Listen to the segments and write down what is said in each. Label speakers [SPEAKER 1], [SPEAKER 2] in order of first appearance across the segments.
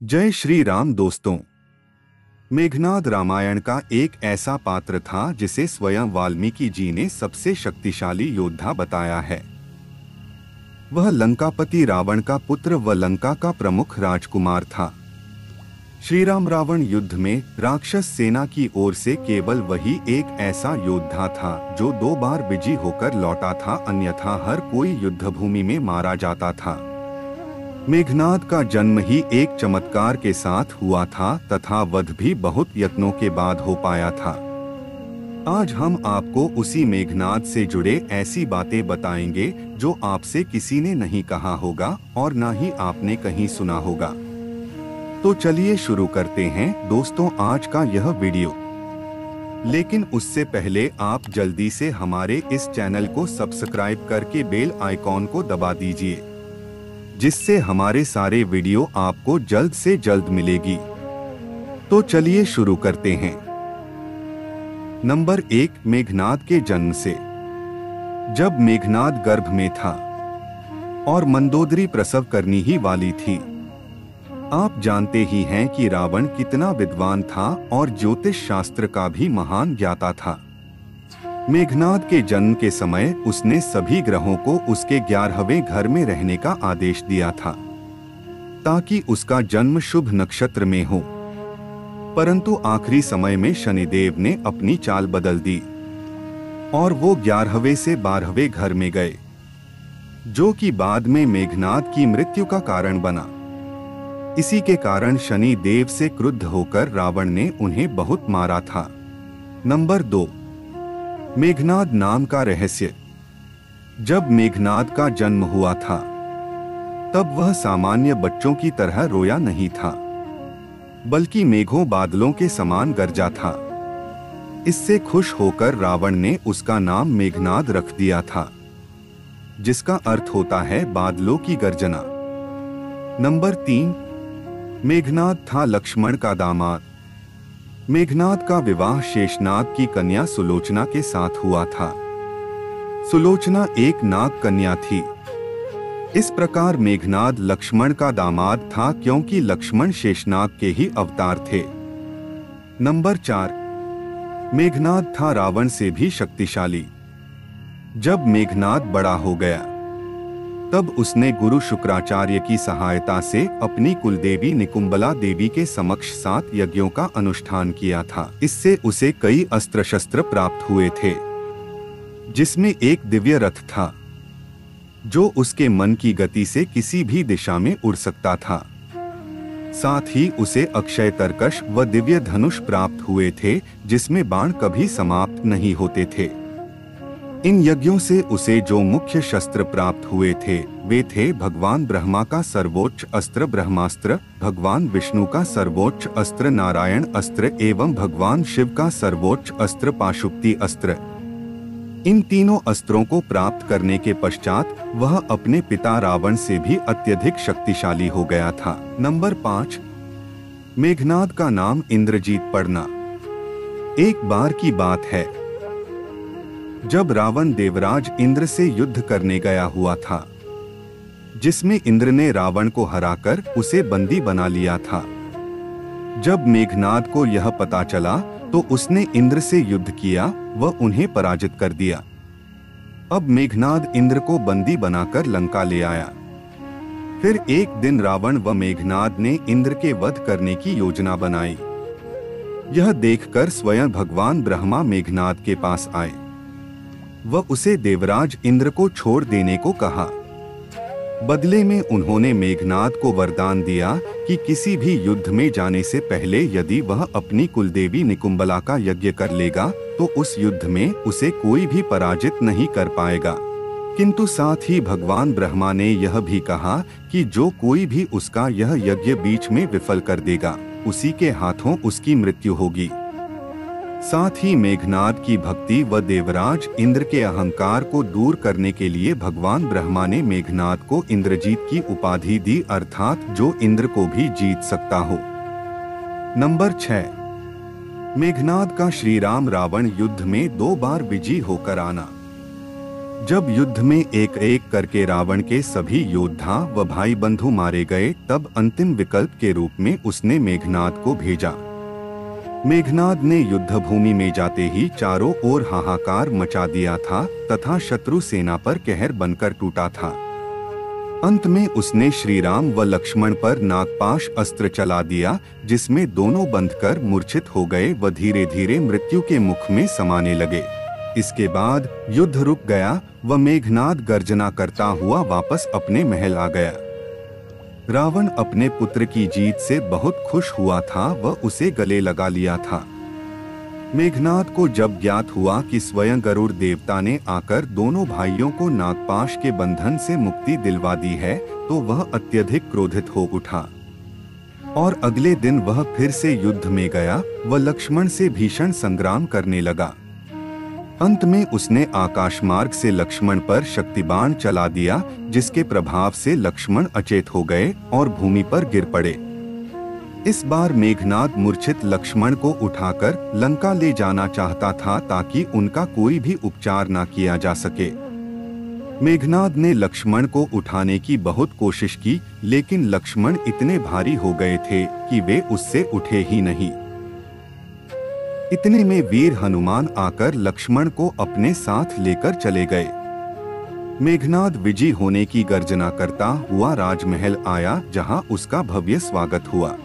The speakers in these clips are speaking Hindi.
[SPEAKER 1] जय श्री राम दोस्तों। मेघनाद रामायण का एक ऐसा पात्र था जिसे स्वयं वाल्मीकि जी ने सबसे शक्तिशाली योद्धा बताया है। वह लंकापति रावण का पुत्र व लंका का प्रमुख राजकुमार था। श्री राम रावण युद्ध में राक्षस सेना की ओर से केवल वही एक ऐसा योद्धा था जो 2 बार विजयी होकर लौटा था, अन्यथा हर कोई युद्धभूमि में मारा जाता था। मेघनाद का जन्म ही एक चमत्कार के साथ हुआ था तथा वध भी बहुत यत्नों के बाद हो पाया था। आज हम आपको उसी मेघनाद से जुड़े ऐसी बातें बताएंगे जो आपसे किसी ने नहीं कहा होगा और ना ही आपने कहीं सुना होगा। तो चलिए शुरू करते हैं दोस्तों आज का यह वीडियो। लेकिन उससे पहले आप जल्दी से हमारे इस चैनल को सब्सक्राइब करके बेल आइकॉन को दबा दीजिए, जिससे हमारे सारे वीडियो आपको जल्द से जल्द मिलेगी। तो चलिए शुरू करते हैं। नंबर 1, मेघनाद के जन्म से। जब मेघनाद गर्भ में था और मंदोदरी प्रसव करनी ही वाली थी। आप जानते ही हैं कि रावण कितना विद्वान था और ज्योतिष शास्त्र का भी महान ज्ञाता था। मेघनाद के जन्म के समय उसने सभी ग्रहों को उसके 11वें घर में रहने का आदेश दिया था ताकि उसका जन्म शुभ नक्षत्र में हो। परंतु आखिरी समय में शनिदेव ने अपनी चाल बदल दी और वो 11वें से 12वें घर में गए, जो कि बाद में मेघनाद की मृत्यु का कारण बना। इसी के कारण शनि देव से क्रुद्ध होकर रावण ने उन्हें बहुत मारा था। नंबर 2, मेघनाद नाम का रहस्य। जब मेघनाद का जन्म हुआ था तब वह सामान्य बच्चों की तरह रोया नहीं था, बल्कि मेघों बादलों के समान गरजा था। इससे खुश होकर रावण ने उसका नाम मेघनाद रख दिया था, जिसका अर्थ होता है बादलों की गर्जना। नंबर 3, मेघनाद था लक्ष्मण का दामाद। मेघनाद का विवाह शेषनाग की कन्या सुलोचना के साथ हुआ था। सुलोचना एक नाग कन्या थी। इस प्रकार मेघनाद लक्ष्मण का दामाद था क्योंकि लक्ष्मण शेषनाग के ही अवतार थे। नंबर 4, मेघनाद था रावण से भी शक्तिशाली। जब मेघनाद बड़ा हो गया तब उसने गुरु शुक्राचार्य की सहायता से अपनी कुलदेवी निकुंबला देवी के समक्ष 7 यज्ञों का अनुष्ठान किया था। इससे उसे कई अस्त्र शस्त्र प्राप्त हुए थे, जिसमें एक दिव्य रथ था जो उसके मन की गति से किसी भी दिशा में उड़ सकता था। साथ ही उसे अक्षय तरकश व दिव्य धनुष प्राप्त हुए थे, जिसमें बाण कभी समाप्त नहीं होते थे। इन यज्ञों से उसे जो मुख्य शस्त्र प्राप्त हुए थे वे थे भगवान ब्रह्मा का सर्वोच्च अस्त्र ब्रह्मास्त्र, भगवान विष्णु का सर्वोच्च अस्त्र नारायण अस्त्र एवं भगवान शिव का सर्वोच्च अस्त्र पाशुपति अस्त्र। इन तीनों अस्त्रों को प्राप्त करने के पश्चात वह अपने पिता रावण से भी अत्यधिक शक्तिशाली हो गया था। नंबर 5, मेघनाद का नाम इंद्रजीत पड़ना। एक बार की बात है जब रावण देवराज इंद्र से युद्ध करने गया हुआ था, जिसमें इंद्र ने रावण को हराकर उसे बंदी बना लिया था। जब मेघनाद को यह पता चला तो उसने इंद्र से युद्ध किया व उन्हें पराजित कर दिया। अब मेघनाद इंद्र को बंदी बनाकर लंका ले आया। फिर एक दिन रावण व मेघनाद ने इंद्र के वध करने की योजना बनाई। यह देखकर स्वयं भगवान ब्रह्मा मेघनाद के पास आए व उसे देवराज इंद्र को छोड़ देने को कहा। बदले में उन्होंने मेघनाद को वरदान दिया कि किसी भी युद्ध में जाने से पहले यदि वह अपनी कुलदेवी निकुंबला का यज्ञ कर लेगा तो उस युद्ध में उसे कोई भी पराजित नहीं कर पाएगा। किंतु साथ ही भगवान ब्रह्मा ने यह भी कहा कि जो कोई भी उसका यह यज्ञ बीच में विफल कर देगा उसी के हाथों उसकी मृत्यु होगी। साथ ही मेघनाद की भक्ति व देवराज इंद्र के अहंकार को दूर करने के लिए भगवान ब्रह्मा ने मेघनाद को इंद्रजीत की उपाधि दी, अर्थात जो इंद्र को भी जीत सकता हो। नंबर 6, मेघनाद का श्री राम रावण युद्ध में 2 बार विजयी होकर आना। जब युद्ध में एक एक करके रावण के सभी योद्धा व भाई बंधु मारे गए, तब अंतिम विकल्प के रूप में उसने मेघनाद को भेजा। मेघनाद ने युद्ध भूमि में जाते ही चारों ओर हाहाकार मचा दिया था तथा शत्रु सेना पर कहर बनकर टूटा था। अंत में उसने श्री राम व लक्ष्मण पर नागपाश अस्त्र चला दिया, जिसमें दोनों बंधकर मूर्छित हो गए व धीरे धीरे मृत्यु के मुख में समाने लगे। इसके बाद युद्ध रुक गया व मेघनाद गर्जना करता हुआ वापस अपने महल आ गया। रावण अपने पुत्र की जीत से बहुत खुश हुआ था व उसे गले लगा लिया था। मेघनाद को जब ज्ञात हुआ कि स्वयं गरुड़ देवता ने आकर दोनों भाइयों को नागपाश के बंधन से मुक्ति दिलवा दी है, तो वह अत्यधिक क्रोधित हो उठा और अगले दिन वह फिर से युद्ध में गया व लक्ष्मण से भीषण संग्राम करने लगा। अंत में उसने आकाश मार्ग से लक्ष्मण पर शक्तिबाण चला दिया, जिसके प्रभाव से लक्ष्मण अचेत हो गए और भूमि पर गिर पड़े। इस बार मेघनाद मूर्छित लक्ष्मण को उठाकर लंका ले जाना चाहता था ताकि उनका कोई भी उपचार न किया जा सके। मेघनाद ने लक्ष्मण को उठाने की बहुत कोशिश की, लेकिन लक्ष्मण इतने भारी हो गए थे कि वे उससे उठे ही नहीं। इतने में वीर हनुमान आकर लक्ष्मण को अपने साथ लेकर चले गए। मेघनाद विजयी होने की गर्जना करता हुआ राजमहल आया, जहां उसका भव्य स्वागत हुआ।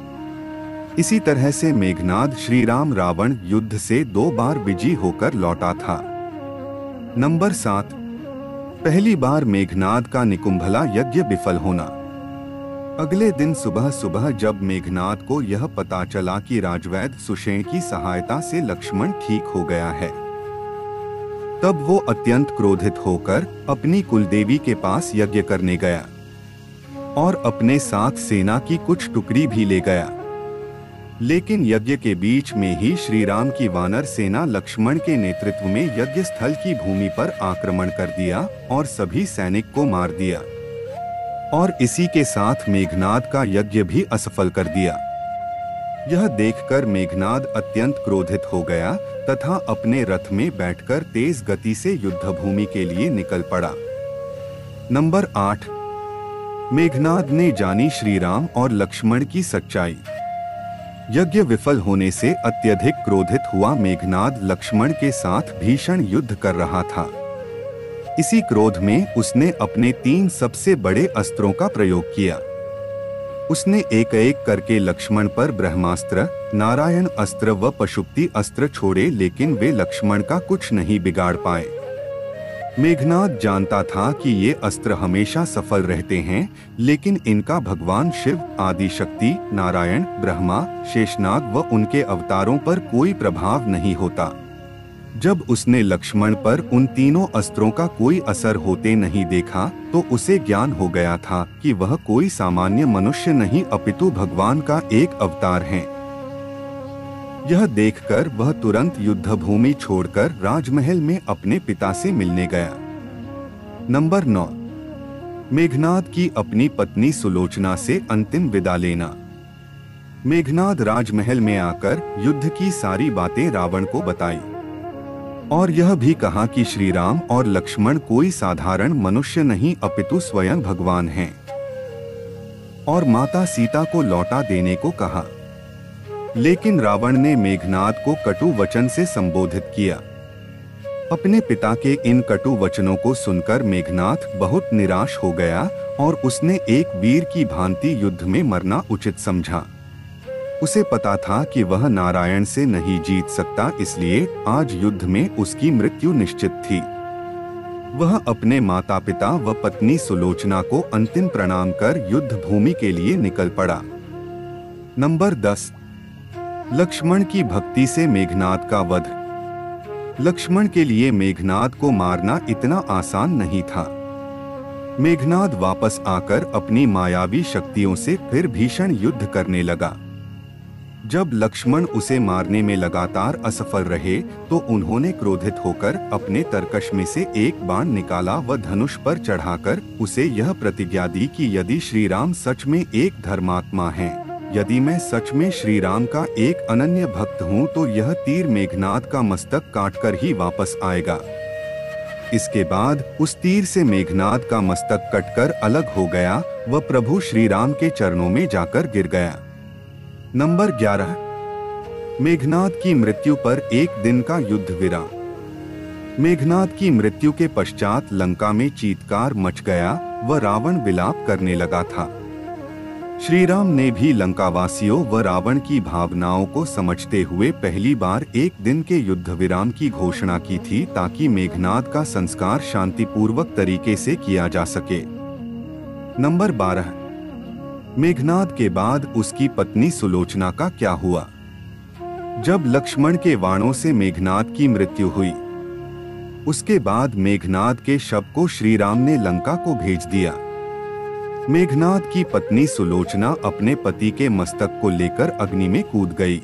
[SPEAKER 1] इसी तरह से मेघनाद श्री राम रावण युद्ध से 2 बार विजयी होकर लौटा था। नंबर 7, पहली बार मेघनाद का निकुंभला यज्ञ विफल होना। अगले दिन सुबह सुबह जब मेघनाद को यह पता चला कि राजवैद्य सुषेण की सहायता से लक्ष्मण ठीक हो गया है, तब वो अत्यंत क्रोधित होकर अपनी कुलदेवी के पास यज्ञ करने गया और अपने साथ सेना की कुछ टुकड़ी भी ले गया। लेकिन यज्ञ के बीच में ही श्री राम की वानर सेना लक्ष्मण के नेतृत्व में यज्ञ स्थल की भूमि पर आक्रमण कर दिया और सभी सैनिक को मार दिया और इसी के साथ मेघनाद का यज्ञ भी असफल कर दिया। यह देखकर मेघनाद अत्यंत क्रोधित हो गया तथा अपने रथ में बैठकर तेज गति से युद्ध भूमि के लिए निकल पड़ा। नंबर 8, मेघनाद ने जानी श्री राम और लक्ष्मण की सच्चाई। यज्ञ विफल होने से अत्यधिक क्रोधित हुआ मेघनाद लक्ष्मण के साथ भीषण युद्ध कर रहा था। इसी क्रोध में उसने अपने 3 सबसे बड़े अस्त्रों का प्रयोग किया। उसने एक एक करके लक्ष्मण पर ब्रह्मास्त्र, नारायण अस्त्र व पशुपति अस्त्र छोड़े, लेकिन वे लक्ष्मण का कुछ नहीं बिगाड़ पाए। मेघनाद जानता था कि ये अस्त्र हमेशा सफल रहते हैं, लेकिन इनका भगवान शिव, आदि शक्ति, नारायण, ब्रह्मा, शेषनाग व उनके अवतारों पर कोई प्रभाव नहीं होता। जब उसने लक्ष्मण पर उन तीनों अस्त्रों का कोई असर होते नहीं देखा, तो उसे ज्ञान हो गया था कि वह कोई सामान्य मनुष्य नहीं अपितु भगवान का एक अवतार है। यह देखकर वह तुरंत युद्ध भूमि छोड़कर राजमहल में अपने पिता से मिलने गया। नंबर 9, मेघनाद की अपनी पत्नी सुलोचना से अंतिम विदा लेना। मेघनाद राजमहल में आकर युद्ध की सारी बातें रावण को बताई और यह भी कहा कि श्री राम और लक्ष्मण कोई साधारण मनुष्य नहीं अपितु स्वयं भगवान हैं, और माता सीता को लौटा देने को कहा। लेकिन रावण ने मेघनाद को कटु वचन से संबोधित किया। अपने पिता के इन कटु वचनों को सुनकर मेघनाद बहुत निराश हो गया और उसने एक वीर की भांति युद्ध में मरना उचित समझा। उसे पता था कि वह नारायण से नहीं जीत सकता, इसलिए आज युद्ध में उसकी मृत्यु निश्चित थी। वह अपने माता पिता व पत्नी सुलोचना को अंतिम प्रणाम कर युद्ध भूमि के लिए निकल पड़ा। नंबर 10, लक्ष्मण की भक्ति से मेघनाद का वध। लक्ष्मण के लिए मेघनाद को मारना इतना आसान नहीं था। मेघनाद वापस आकर अपनी मायावी शक्तियों से फिर भीषण युद्ध करने लगा। जब लक्ष्मण उसे मारने में लगातार असफल रहे, तो उन्होंने क्रोधित होकर अपने तरकश में से एक बाण निकाला व धनुष पर चढ़ाकर उसे यह प्रतिज्ञा दी कि यदि श्री राम सच में एक धर्मात्मा हैं, यदि मैं सच में श्री राम का एक अनन्य भक्त हूँ, तो यह तीर मेघनाद का मस्तक काटकर ही वापस आएगा। इसके बाद उस तीर से मेघनाद का मस्तक कटकर अलग हो गया, वह प्रभु श्री राम के चरणों में जाकर गिर गया। नंबर 11, मेघनाद की मृत्यु पर एक दिन का युद्ध विराम। मेघनाद की मृत्यु के पश्चात लंका में चीत्कार मच गया, वह रावण विलाप करने लगा था। श्री राम ने भी लंकावासियों व रावण की भावनाओं को समझते हुए पहली बार एक दिन के युद्ध विराम की घोषणा की थी, ताकि मेघनाद का संस्कार शांतिपूर्वक तरीके से किया जा सके। नंबर 12, मेघनाद के बाद उसकी पत्नी सुलोचना का क्या हुआ? जब लक्ष्मण के बाणों से मेघनाद की मृत्यु हुई, उसके बाद मेघनाद के शव को श्री राम ने लंका को भेज दिया। मेघनाद की पत्नी सुलोचना अपने पति के मस्तक को लेकर अग्नि में कूद गई।